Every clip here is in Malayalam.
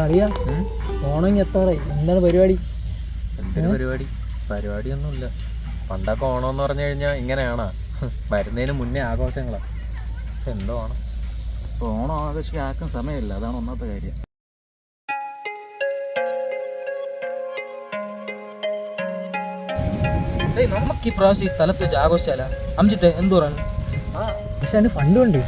അറിയാ ഓണം എത്താറായി, എന്താണ് പരിപാടി? എന്തൊരു പരിപാടി? പരിപാടിയൊന്നുമില്ല. പണ്ടൊക്കെ ഓണം എന്ന് പറഞ്ഞു കഴിഞ്ഞാൽ ഇങ്ങനെയാണോ? വരുന്നതിന് മുന്നേ ആഘോഷങ്ങളാ. എന്തോ ഓണം? ഇപ്പോൾ ഓണം ആഘോഷിക്കാൻ ആർക്കും സമയമില്ല, അതാണ് ഒന്നാമത്തെ കാര്യം. നമുക്ക് ഈ പ്രാവശ്യം ഈ സ്ഥലത്ത് വെച്ച് ആഘോഷിച്ചാല അംജിത്തെ എന്ത് പറയുന്നു? പക്ഷെ അതിന് ഫണ്ട് ഉണ്ട്.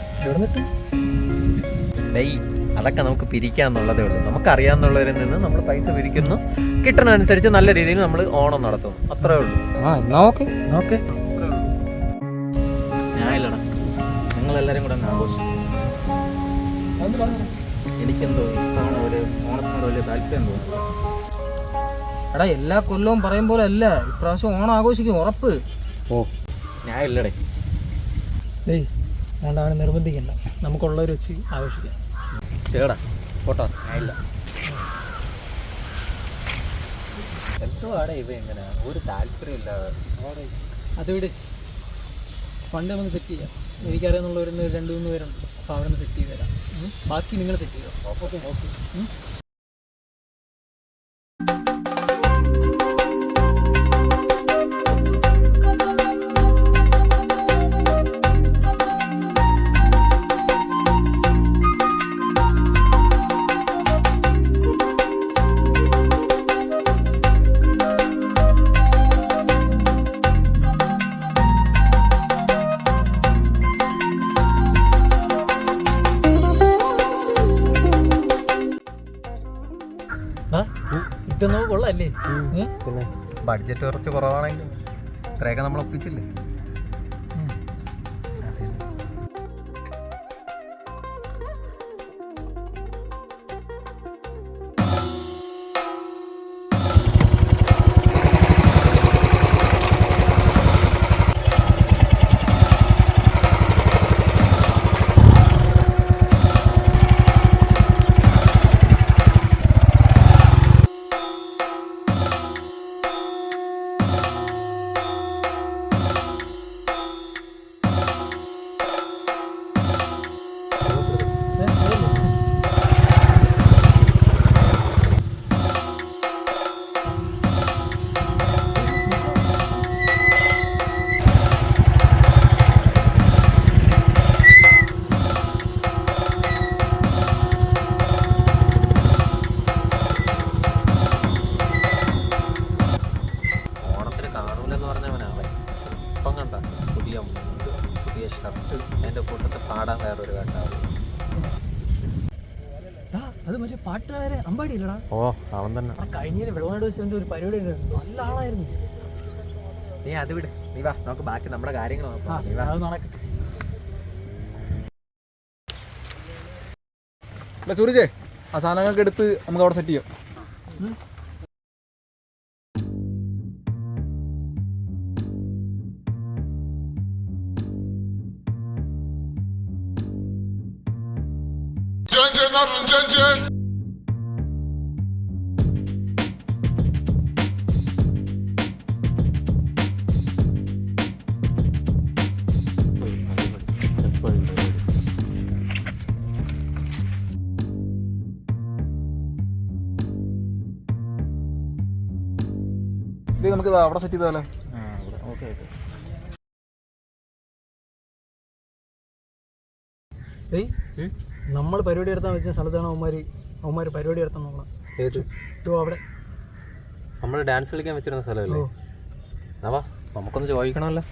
അതൊക്കെ നമുക്ക് പിരിക്കാന്നുള്ളതേ ഉള്ളൂ. നമുക്കറിയാവുന്നവരിൽ നിന്ന് നമ്മൾ പൈസ പിരിക്കുന്നു, കിട്ടുന്നതനുസരിച്ച് നല്ല രീതിയിൽ നമ്മൾ ഓണം നടത്തുന്നു, അത്രേ ഉള്ളൂ. നോക്കെ ഞാനില്ലടാ, നിങ്ങളെല്ലാവരും കൂടെ അങ്ങ് ആഘോഷിക്കും. എനിക്കെന്തോ ഇത്തവണ ഒരു ഓണത്തിനോട് വലിയ താല്പര്യം തോന്നുന്നു. എടാ, എല്ലാ കൊല്ലവും പറയും പോലെ അല്ല, ഇപ്രാവശ്യം ഓണം ആഘോഷിക്കും ഉറപ്പ്. ഞാൻ ഇല്ലടേ. വേണ്ട, അവനെ നിർബന്ധിക്കണ്ട, നമുക്കുള്ളവർ വെച്ച് ആഘോഷിക്കാം. ശരിടാ, പോട്ടോ. ഞാനില്ല. എന്തോ ആടെ ഇവ എങ്ങനെയാ ഒരു താല്പര്യമില്ലാതെ. അതിവിടെ ഫണ്ട് നമുക്ക് സെറ്റ് ചെയ്യാം. എനിക്കറിയാമെന്നുള്ളവർ 2-3 പേരുണ്ട്, അപ്പോൾ അവിടെ നിന്ന് സെറ്റ് ചെയ്ത് തരാം. ബാക്കി നിങ്ങൾ സെറ്റ് ചെയ്യാം. ഓക്കെ. ഇട്ടൊന്നും കൊള്ളല്ലേ? പിന്നെ ബഡ്ജറ്റ് കുറച്ച് കുറവാണെങ്കിൽ ഇത്രയൊക്കെ നമ്മൾ ഒപ്പിച്ചില്ലേ. പുതിയ ഷർട്ട്, അതിൻ്റെ കൂട്ടത്തിൽ പാടാൻ വേറൊരു കേട്ടാവും. അത് മറ്റേ പാട്ടുകാരെ അമ്പാടിയില്ലടാ? ഓ, അവൻ തന്നെ. കഴിഞ്ഞ വെള്ളനാട് ദിവസം ഒരു പരിപാടി നല്ല ആളായിരുന്നു. നീ അത് വിട്, നീ വാ, നമുക്ക് ബാക്കി നമ്മുടെ കാര്യങ്ങൾ നോക്കാം. അത് നടക്കട്ടെ. സൂരജേ, ആ സാധനങ്ങളൊക്കെ എടുത്ത് നമുക്ക് അവിടെ സെറ്റ് ചെയ്യാം. ഇത് നമുക്ക് അവിടെ സെറ്റ് ചെയ്താലോ? ഓക്കെ. നമ്മൾ പരിപാടി നടത്താൻ വെച്ച സ്ഥലത്താണ് അവന്മാര് പരിപാടി നടത്താൻ നോക്കണം. ഏത്? അവിടെ നമ്മൾ ഡാൻസ് കളിക്കാൻ വെച്ചിരുന്ന സ്ഥലമല്ലേ? വാ, നമുക്കൊന്ന് ചോദിക്കണമല്ലോ.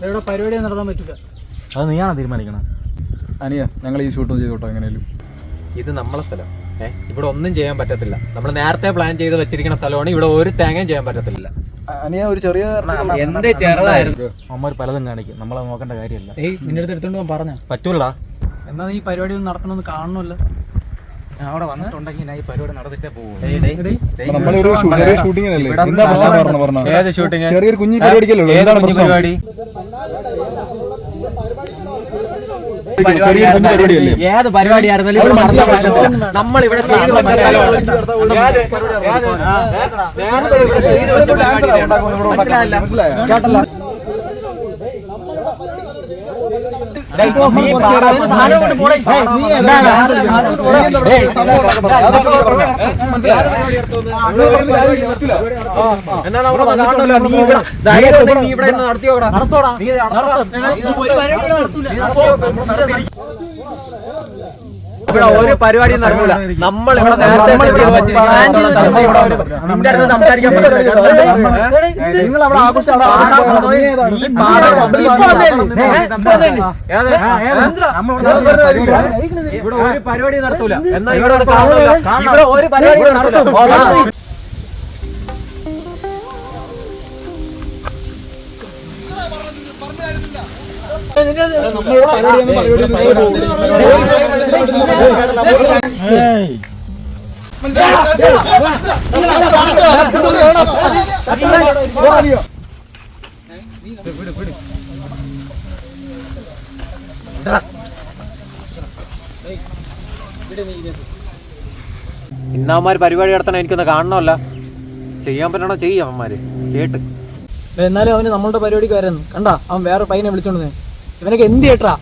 ഇവിടെ പരിപാടി നടത്താൻ പറ്റില്ല. അത് നീയാണോ തീരുമാനിക്കണം? അനിയ, ഞങ്ങൾ ഈ ഷൂട്ടും ചെയ്തോട്ടോ എങ്ങനെയാലും. ഇത് നമ്മളെ സ്ഥലം. ഇവിടെ ഒന്നും ചെയ്യാൻ പറ്റത്തില്ല. നമ്മൾ നേരത്തെ പ്ലാൻ ചെയ്ത് വെച്ചിരിക്കുന്ന സ്ഥലമാണ്. ഇവിടെ ഒരു തേങ്ങയും ചെയ്യാൻ പറ്റത്തില്ല. അനിയ, ഒരു ചെറിയ എന്ത് ചെറുതായിരുന്നു. അമ്മ പലതും കാണിക്കും, നമ്മളെ നോക്കേണ്ട കാര്യമല്ല. നിന്റെ അടുത്ത് എടുത്തോണ്ട് പോകാൻ പറഞ്ഞ പറ്റൂലടാ. എന്നാ ഈ പരിപാടി ഒന്ന് നടത്തണമെന്ന് കാണണമല്ലോ. അവിടെ വന്നിട്ടുണ്ടെങ്കിൽ ഞാൻ ഈ പരിപാടി നടത്തിട്ടേ പോകും. ചെറിയൊരു കുഞ്ഞു പരിപാടിക്കല്ലോ. എന്താണ് പരിപാടി? ചെറിയ കുഞ്ഞു പരിപാടിയല്ലേ? ഏത് പരിപാടിയായിരുന്നാലും അത് മനസ്സിലാക്കണം. നമ്മളിവിടെ ചെയ്തു വെച്ച മനസ്സിലായോ? കേട്ടല്ലോ എന്നാ നമ്മുടെ കാണണല്ലോ നീ ഇവിടെ ധൈര്യം നീ ഇവിടെ നടത്തിയോടാ നടത്തോടാ നീ ഇവിടെ ഒരു പരിപാടിയും നടക്കൂല. നമ്മൾ ഇവിടെ നേരത്തെ സംസാരിക്കാൻ നിങ്ങൾ അവിടെ ആഘോഷം ഇവിടെ ഒരു പരിപാടി നടത്തൂല. എന്നാ ഇവിടെ ഇവിടെ ഒരു പരിപാടി നടത്തൂല. ഇന്നവന്മാര് പരിപാടി നടത്തണം എനിക്കൊന്ന് കാണണമല്ല. ചെയ്യാൻ പറ്റണോ ചെയ്യും അവന്മാര് ചെയ്യട്ട്. എന്നാലും അവന് നമ്മളുടെ പരിപാടിക്ക് വരുന്നു കണ്ടാ. അവൻ വേറെ പയ്യനെ വിളിച്ചോണ്ട് ഇവനൊക്കെ എന്ത് കേട്ടാ.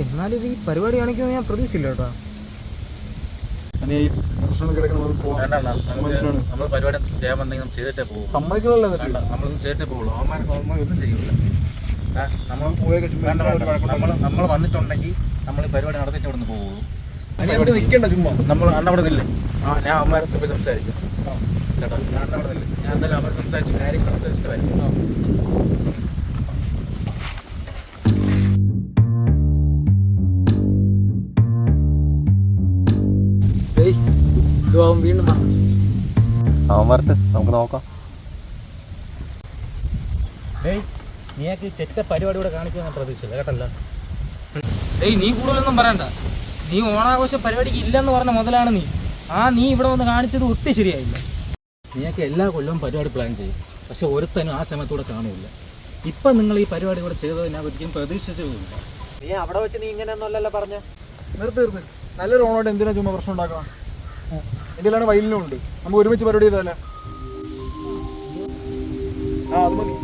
എന്നാലും ഇത് ഈ പരിപാടി കാണിക്കുമെന്ന് ഞാൻ പ്രതീക്ഷിച്ചില്ല കേട്ടോ. നമ്മൾ പരിപാടി ചെയ്യാൻ വന്നെങ്കിൽ ചെയ്തിട്ടേ പോകും. സമ്മതിക്കുള്ളൂ. നമ്മളൊന്നും ചെയ്തിട്ടേ പോകുള്ളൂ. അവന്മാരൊന്നും ചെയ്യൂല. നമ്മൾ വന്നിട്ടുണ്ടെങ്കിൽ നമ്മൾ ഈ പരിപാടി നടത്തിയിട്ട് അവിടെ നിന്ന് പോകുള്ളൂ. നിൽക്കണ്ട ചുമ്മാ. നമ്മൾ അന്നവിടെ നില്ലേ? ഞാൻ അവന്മാരെ പോയി സംസാരിക്കും കേട്ടോ. ഞാൻ അന്നവിടെ നില്ലേ? ഞാൻ എന്തായാലും അവരെ സംസാരിച്ച് കാര്യങ്ങൾ സംസാരിച്ചിട്ട് വരും. അവൻ വീണ്ടും അവൻ വരട്ടെ, നമുക്ക് നോക്കാം. നീക്ക് ചെറ്റ പരിപാടി കൂടെ കാണിക്കാൻ പ്രതീക്ഷിച്ചില്ല കേട്ടല്ല. നീ കൂടുതലൊന്നും പറയണ്ട. നീ ഓണാഘോഷ പരിപാടിക്ക് ഇല്ലെന്ന് പറഞ്ഞ മുതലാണ് നീ. നീ ഇവിടെ വന്ന് കാണിച്ചത് ഒട്ടും ശരിയായില്ല. നീക്ക് എല്ലാ കൊല്ലവും പരിപാടി പ്ലാൻ ചെയ്യും, പക്ഷെ ഒരുത്തനും ആ സമയത്തൂടെ കാണില്ല. ഇപ്പം നിങ്ങൾ ഈ പരിപാടി കൂടെ ചെയ്തത് ഞാൻ ഒരിക്കലും പ്രതീക്ഷിച്ചതുമില്ല. നീ അവിടെ വെച്ച് നീ ഇങ്ങനെയൊന്നുമല്ലല്ലോ പറഞ്ഞ. നിർത്ത്. നല്ലൊരു ഓണോട്ട് എന്തിനാ ചുമ്മാ പ്രശ്നം ഉണ്ടാക്കണം? എന്തെങ്കിലും വയലിനും ഉണ്ട്. നമുക്ക് ഒരുമിച്ച് പരിപാടി ചെയ്താലേ? അത് മതി.